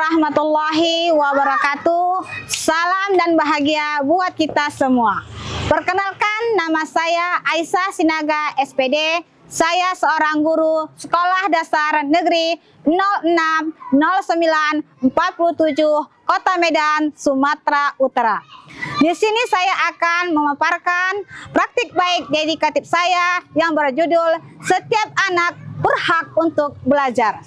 warahmatullahi wabarakatuh. Salam dan bahagia buat kita semua. Perkenalkan, nama saya Aisyah Sinaga SPD. Saya seorang guru Sekolah Dasar Negeri 060947 Kota Medan, Sumatera Utara. Di sini saya akan memaparkan praktik baik dedikatif saya yang berjudul Setiap Anak Berhak untuk Belajar.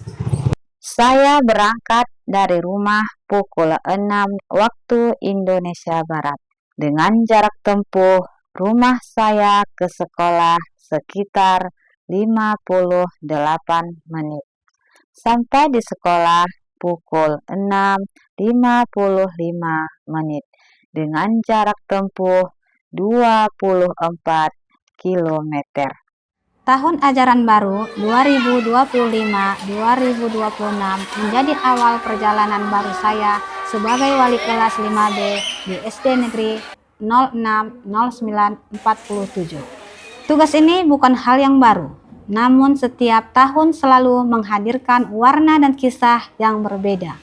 Saya berangkat dari rumah pukul 6 waktu Indonesia Barat. Dengan jarak tempuh rumah saya ke sekolah sekitar 58 menit. Sampai di sekolah pukul 6.55 menit dengan jarak tempuh 24 km. Tahun ajaran baru 2025-2026 menjadi awal perjalanan baru saya sebagai wali kelas 5B di SD Negeri 060947. Tugas ini bukan hal yang baru, namun setiap tahun selalu menghadirkan warna dan kisah yang berbeda.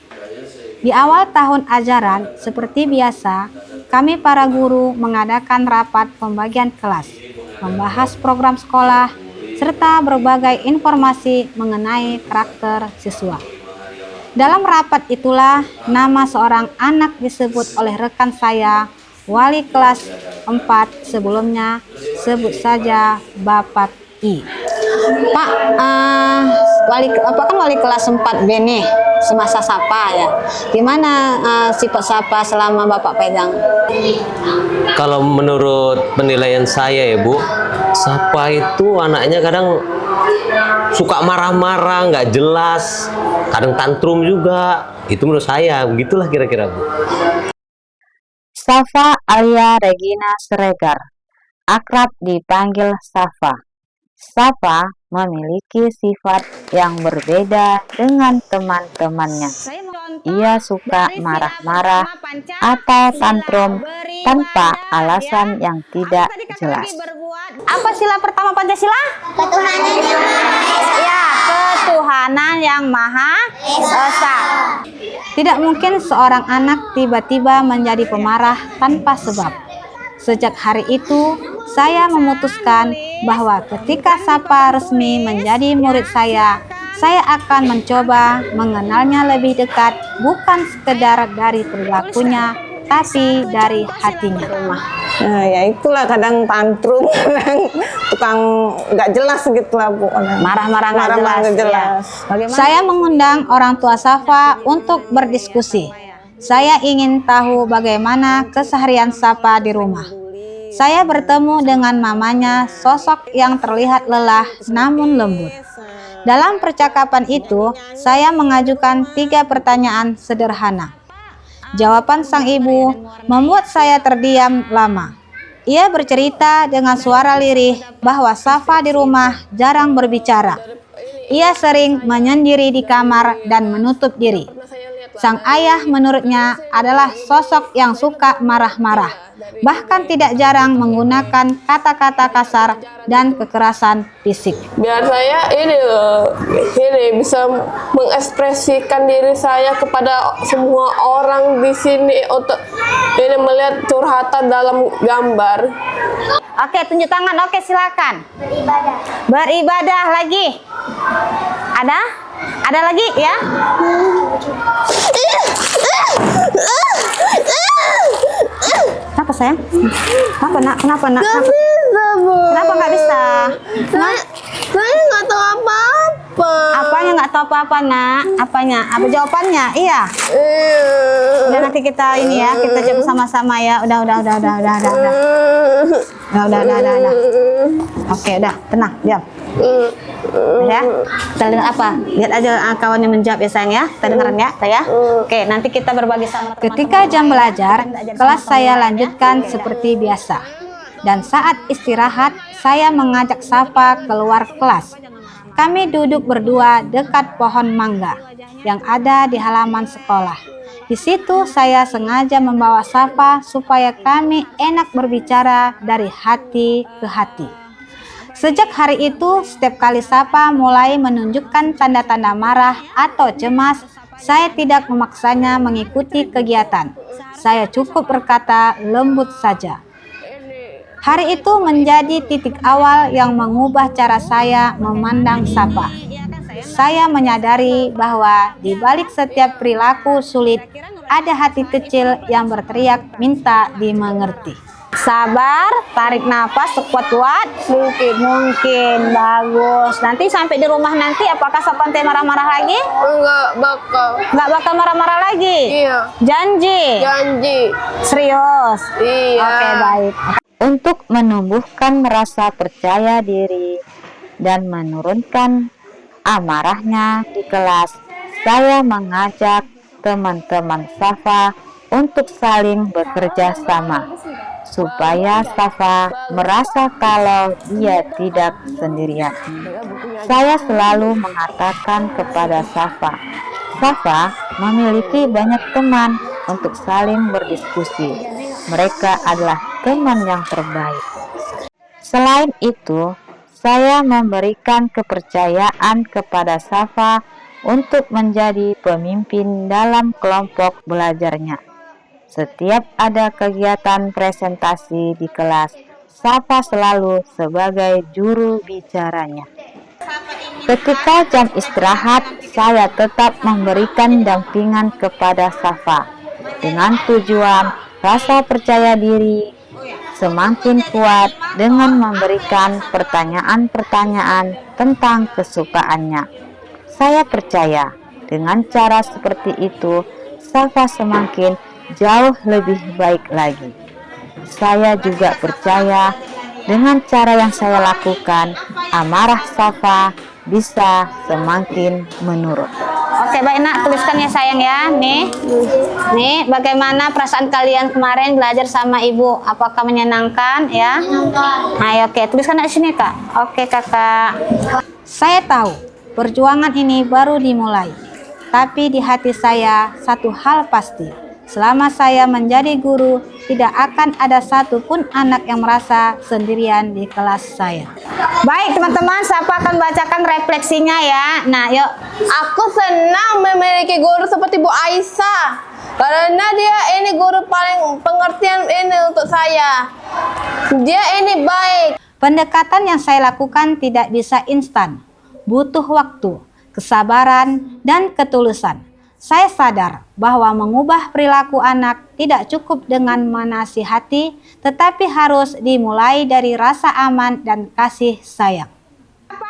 Di awal tahun ajaran, seperti biasa, kami para guru mengadakan rapat pembagian kelas, membahas program sekolah, serta berbagai informasi mengenai karakter siswa. Dalam rapat itulah nama seorang anak disebut oleh rekan saya, wali kelas 4 sebelumnya, sebut saja Bapak I. Pak, wali kelas 4B nih, semasa sapa ya. Gimana sifat sapa selama Bapak pegang? Kalau menurut penilaian saya ya Bu, sapa itu anaknya kadang suka marah-marah, nggak jelas, kadang tantrum juga. Itu menurut saya, begitulah kira-kira Bu. Safa Alia Regina Siregar, akrab dipanggil Safa. Safa memiliki sifat yang berbeda dengan teman-temannya. Ia suka marah-marah atau tantrum tanpa alasan yang tidak jelas. Apa sila pertama Pancasila? Ketuhanan yang Maha Esa. Ya, ketuhanan yang Maha Esa. Tidak mungkin seorang anak tiba-tiba menjadi pemarah tanpa sebab. Sejak hari itu, saya memutuskan bahwa ketika Safa resmi menjadi murid saya akan mencoba mengenalnya lebih dekat, bukan sekedar dari perilakunya, tapi dari hatinya. Nah, ya itulah kadang tantrum, tukang nggak jelas gitu lah Bu. Marah-marah nggak jelas. Ya. Bagaimana? Saya mengundang orang tua Safa untuk berdiskusi. Saya ingin tahu bagaimana keseharian Safa di rumah. Saya bertemu dengan mamanya, sosok yang terlihat lelah namun lembut. Dalam percakapan itu, saya mengajukan 3 pertanyaan sederhana. Jawaban sang ibu membuat saya terdiam lama. Ia bercerita dengan suara lirih bahwa Safa di rumah jarang berbicara. Ia sering menyendiri di kamar dan menutup diri. Sang ayah menurutnya adalah sosok yang suka marah-marah, bahkan tidak jarang menggunakan kata-kata kasar dan kekerasan fisik. Biar saya ini bisa mengekspresikan diri saya kepada semua orang di sini untuk ini melihat curhatan dalam gambar. Oke, tunjuk tangan. Oke, silakan. Beribadah. Beribadah lagi. Ada? Ada lagi ya? Kenapa sayang? Kenapa nak? Kenapa nak? Kenapa nggak bisa? Saya nggak tahu apa-apa. Apanya nggak tahu apa-apa nak? Apanya? Apa jawabannya? Iya. Udah nanti kita ini ya, kita coba sama-sama ya. Udah. Oke, udah, tenang, diam. Ya, kita dengar apa? Lihat aja kawannya menjawab ya sayang ya. Kita dengerin ya, saya. Oke, nanti kita berbagi sama teman-teman. Ketika jam belajar, kelas saya lanjutkan seperti biasa. Dan saat istirahat, saya mengajak Safa keluar kelas. Kami duduk berdua dekat pohon mangga yang ada di halaman sekolah. Di situ saya sengaja membawa Safa supaya kami enak berbicara dari hati ke hati. Sejak hari itu, setiap kali Safa mulai menunjukkan tanda-tanda marah atau cemas, saya tidak memaksanya mengikuti kegiatan. Saya cukup berkata lembut saja. Hari itu menjadi titik awal yang mengubah cara saya memandang Safa. Saya menyadari bahwa di balik setiap perilaku sulit, ada hati kecil yang berteriak minta dimengerti. Sabar, tarik nafas sekuat-kuat. Mungkin, bagus. Nanti sampai di rumah nanti, apakah Safa marah-marah lagi? Enggak bakal. Nggak bakal marah-marah lagi? Iya. Janji? Janji. Serius? Iya. Oke, baik. Untuk menumbuhkan rasa percaya diri dan menurunkan amarahnya di kelas, saya mengajak teman-teman Safa untuk saling bekerja sama, supaya Safa merasa kalau dia tidak sendirian. Saya selalu mengatakan kepada Safa, Safa memiliki banyak teman untuk saling berdiskusi. Mereka adalah teman yang terbaik. Selain itu, saya memberikan kepercayaan kepada Safa untuk menjadi pemimpin dalam kelompok belajarnya. Setiap ada kegiatan presentasi di kelas, Safa selalu sebagai juru bicaranya. Ketika jam istirahat, saya tetap memberikan dampingan kepada Safa dengan tujuan rasa percaya diri semakin kuat dengan memberikan pertanyaan-pertanyaan tentang kesukaannya. Saya percaya dengan cara seperti itu, Safa semakin jauh lebih baik lagi. Saya juga percaya dengan cara yang saya lakukan, amarah Safa bisa semakin menurun. Oke, baik nak, tuliskan ya sayang ya. Nih, bagaimana perasaan kalian kemarin belajar sama ibu? Apakah menyenangkan ya? Ayo, oke, tuliskan di sini kak. Oke kakak. Saya tahu perjuangan ini baru dimulai, tapi di hati saya satu hal pasti. Selama saya menjadi guru, tidak akan ada satupun anak yang merasa sendirian di kelas saya. Baik teman-teman, Safa akan bacakan refleksinya ya. Nah yuk. Aku senang memiliki guru seperti Bu Aisyah. Karena dia ini guru paling pengertian ini untuk saya. Dia ini baik. Pendekatan yang saya lakukan tidak bisa instan. Butuh waktu, kesabaran, dan ketulusan. Saya sadar bahwa mengubah perilaku anak tidak cukup dengan menasihati, tetapi harus dimulai dari rasa aman dan kasih sayang.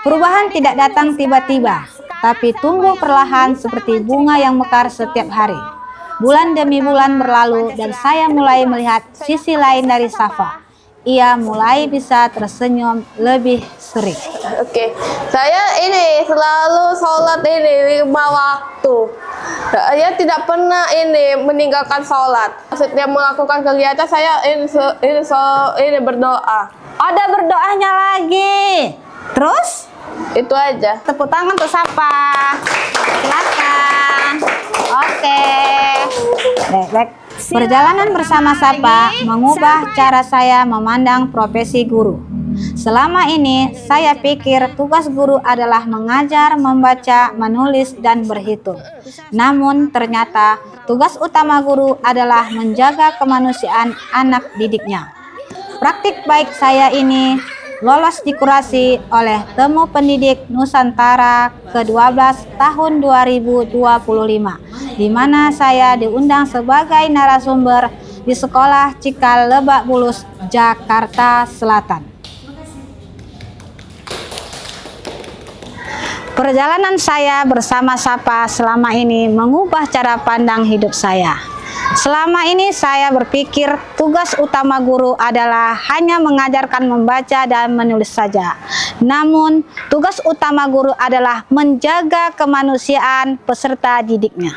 Perubahan tidak datang tiba-tiba, tapi tumbuh perlahan seperti bunga yang mekar setiap hari. Bulan demi bulan berlalu dan saya mulai melihat sisi lain dari Safa. Ia mulai bisa tersenyum lebih sering. Oke, saya ini selalu sholat ini 5 waktu. Saya tidak pernah ini meninggalkan sholat. Setiap melakukan kegiatan saya ini berdoa. Ada berdoanya lagi. Terus? Itu aja. Tepuk tangan untuk Safa. Silakan. Oke. Baik. Perjalanan bersama Safa mengubah cara saya memandang profesi guru. Selama ini, saya pikir tugas guru adalah mengajar, membaca, menulis, dan berhitung. Namun, ternyata tugas utama guru adalah menjaga kemanusiaan anak didiknya. Praktik baik saya ini lolos dikurasi oleh Temu Pendidik Nusantara ke-12 tahun 2025, di mana saya diundang sebagai narasumber di Sekolah Cikal Lebak Bulus, Jakarta Selatan. Perjalanan saya bersama Safa selama ini mengubah cara pandang hidup saya. Selama ini saya berpikir tugas utama guru adalah hanya mengajarkan membaca dan menulis saja. Namun, tugas utama guru adalah menjaga kemanusiaan peserta didiknya.